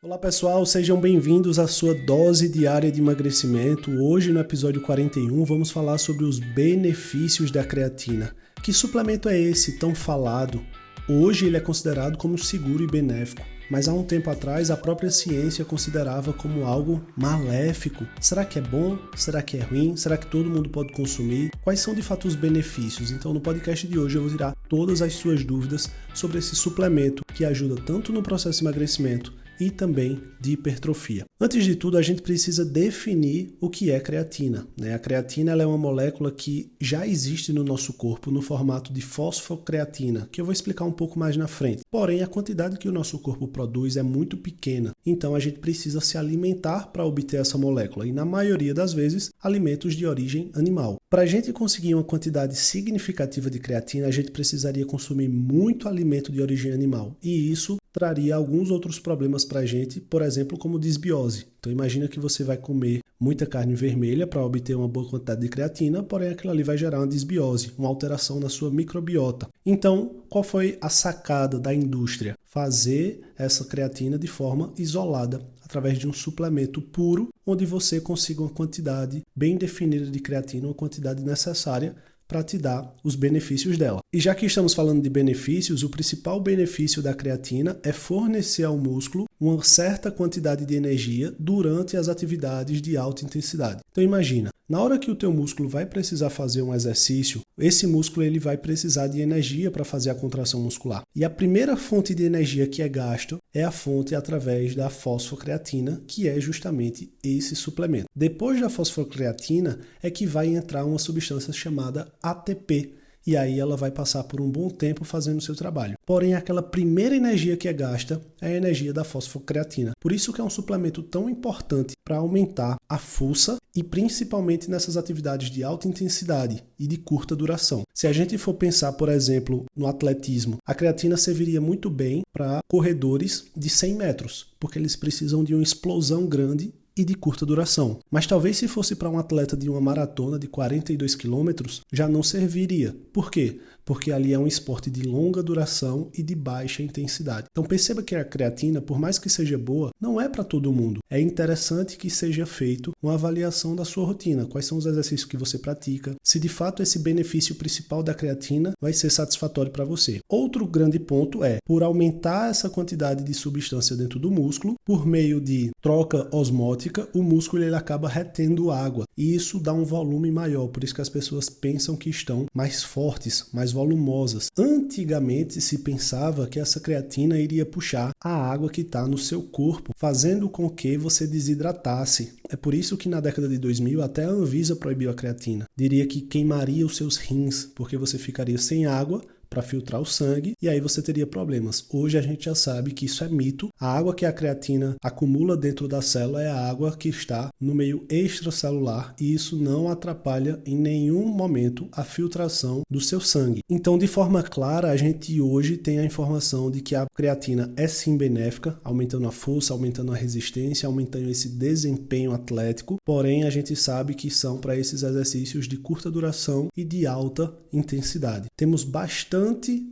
Olá pessoal, sejam bem-vindos à sua dose diária de emagrecimento. Hoje no episódio 41 vamos falar sobre os benefícios da creatina. Que suplemento é esse tão falado? Hoje ele é considerado como seguro e benéfico, mas há um tempo atrás a própria ciência considerava como algo maléfico. Será que é bom? Será que é ruim? Será que todo mundo pode consumir? Quais são de fato os benefícios? Então no podcast de hoje eu vou tirar todas as suas dúvidas sobre esse suplemento que ajuda tanto no processo de emagrecimento e também de hipertrofia. Antes de tudo, a gente precisa definir o que é creatina. A creatina ela é uma molécula que já existe no nosso corpo no formato de fosfocreatina, que eu vou explicar um pouco mais na frente. Porém, a quantidade que o nosso corpo produz é muito pequena, então a gente precisa se alimentar para obter essa molécula, e na maioria das vezes, alimentos de origem animal. Para a gente conseguir uma quantidade significativa de creatina, a gente precisaria consumir muito alimento de origem animal, e isso traria alguns outros problemas para a gente, por exemplo, como desbiose. Então imagina que você vai comer muita carne vermelha para obter uma boa quantidade de creatina, porém aquilo ali vai gerar uma desbiose, uma alteração na sua microbiota. Então, qual foi a sacada da indústria? Fazer essa creatina de forma isolada, através de um suplemento puro, onde você consiga uma quantidade bem definida de creatina, uma quantidade necessária para te dar os benefícios dela. E já que estamos falando de benefícios, o principal benefício da creatina é fornecer ao músculo uma certa quantidade de energia durante as atividades de alta intensidade. Então imagina, na hora que o teu músculo vai precisar fazer um exercício, esse músculo ele vai precisar de energia para fazer a contração muscular. E a primeira fonte de energia que é gasto é a fonte através da fosfocreatina, que é justamente esse suplemento. Depois da fosfocreatina é que vai entrar uma substância chamada ATP, e aí ela vai passar por um bom tempo fazendo o seu trabalho. Porém, aquela primeira energia que é gasta é a energia da fosfocreatina. Por isso que é um suplemento tão importante para aumentar a força e principalmente nessas atividades de alta intensidade e de curta duração. Se a gente for pensar, por exemplo, no atletismo, a creatina serviria muito bem para corredores de 100 metros, porque eles precisam de uma explosão grande e de curta duração. Mas talvez se fosse para um atleta de uma maratona de 42 quilômetros, já não serviria. Por quê? Porque ali é um esporte de longa duração e de baixa intensidade. Então perceba que a creatina, por mais que seja boa, não é para todo mundo. É interessante que seja feito uma avaliação da sua rotina. Quais são os exercícios que você pratica? Se de fato esse benefício principal da creatina vai ser satisfatório para você. Outro grande ponto é, por aumentar essa quantidade de substância dentro do músculo, por meio de troca osmótica, o músculo ele acaba retendo água. E isso dá um volume maior. Por isso que as pessoas pensam que estão mais fortes, mais volumosas. Antigamente se pensava que essa creatina iria puxar a água que está no seu corpo, fazendo com que você desidratasse. É por isso que na década de 2000 até a Anvisa proibiu a creatina. Diria que queimaria os seus rins, porque você ficaria sem água para filtrar o sangue, e aí você teria problemas. Hoje a gente já sabe que isso é mito. A água que a creatina acumula dentro da célula é a água que está no meio extracelular, e isso não atrapalha em nenhum momento a filtração do seu sangue. Então, de forma clara, a gente hoje tem a informação de que a creatina é sim benéfica, aumentando a força, aumentando a resistência, aumentando esse desempenho atlético, porém a gente sabe que são para esses exercícios de curta duração e de alta intensidade. Temos bastante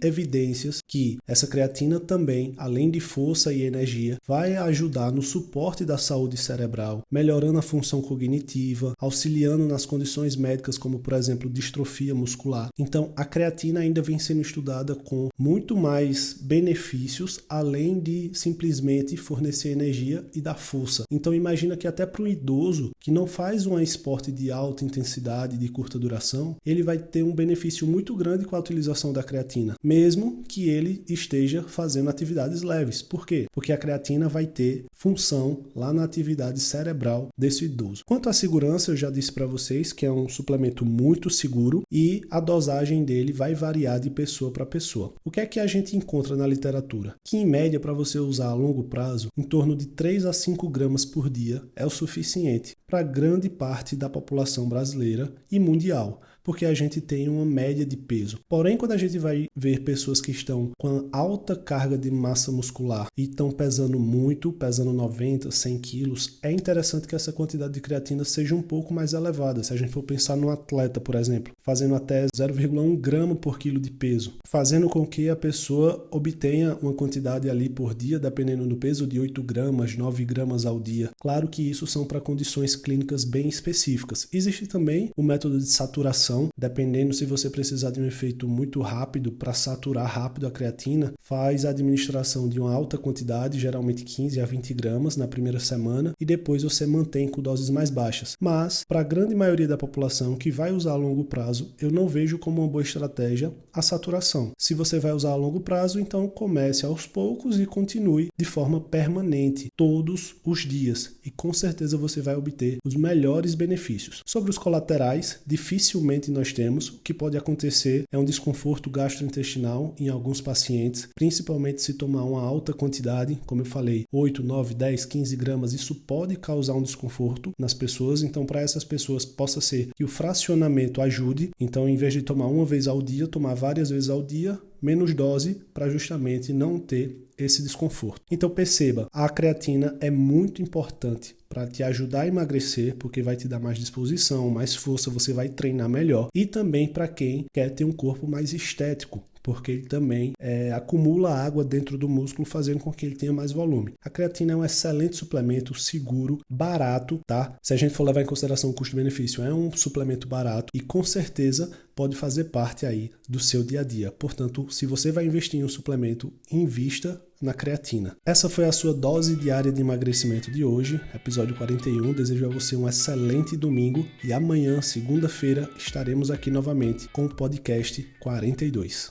evidências que essa creatina também, além de força e energia, vai ajudar no suporte da saúde cerebral, melhorando a função cognitiva, auxiliando nas condições médicas como, por exemplo, distrofia muscular. Então, a creatina ainda vem sendo estudada com muito mais benefícios, além de simplesmente fornecer energia e dar força. Então, imagina que até para o idoso que não faz um esporte de alta intensidade, de curta duração, ele vai ter um benefício muito grande com a utilização da creatina, mesmo que ele esteja fazendo atividades leves. Por quê? Porque a creatina vai ter função lá na atividade cerebral desse idoso. Quanto à segurança, eu já disse para vocês que é um suplemento muito seguro e a dosagem dele vai variar de pessoa para pessoa. O que é que a gente encontra na literatura? Que em média, para você usar a longo prazo, em torno de 3 a 5 gramas por dia é o suficiente para grande parte da população brasileira e mundial. porque a gente tem uma média de peso. Porém, quando a gente vai ver pessoas que estão com alta carga de massa muscular e estão pesando muito, pesando 90, 100 quilos, é interessante que essa quantidade de creatina seja um pouco mais elevada. Se a gente for pensar num atleta, por exemplo, fazendo até 0,1 grama por quilo de peso, fazendo com que a pessoa obtenha uma quantidade ali por dia, dependendo do peso, de 8 gramas, 9 gramas ao dia. Claro que isso são para condições clínicas bem específicas. Existe também o método de saturação, dependendo se você precisar de um efeito muito rápido para saturar rápido a creatina, faz a administração de uma alta quantidade, geralmente 15 a 20 gramas na primeira semana, e depois você mantém com doses mais baixas. Mas, para a grande maioria da população que vai usar a longo prazo, eu não vejo como uma boa estratégia a saturação. Se você vai usar a longo prazo, então comece aos poucos e continue de forma permanente, todos os dias, e com certeza você vai obter os melhores benefícios. Sobre os colaterais, dificilmente nós temos. O que pode acontecer é um desconforto gastrointestinal em alguns pacientes, principalmente se tomar uma alta quantidade, como eu falei, 8, 9, 10, 15 gramas, isso pode causar um desconforto nas pessoas. Então, para essas pessoas, possa ser que o fracionamento ajude. Então, em vez de tomar uma vez ao dia, tomar várias vezes ao dia, menos dose, para justamente não ter esse desconforto. Então perceba, a creatina é muito importante para te ajudar a emagrecer, porque vai te dar mais disposição, mais força, você vai treinar melhor. E também para quem quer ter um corpo mais estético, porque ele também acumula água dentro do músculo, fazendo com que ele tenha mais volume. A creatina é um excelente suplemento, seguro, barato, tá? Se a gente for levar em consideração o custo-benefício, é um suplemento barato e com certeza pode fazer parte aí do seu dia a dia. Portanto, se você vai investir em um suplemento, invista na creatina. Essa foi a sua dose diária de emagrecimento de hoje, episódio 41. Desejo a você um excelente domingo e amanhã, segunda-feira, estaremos aqui novamente com o podcast 42.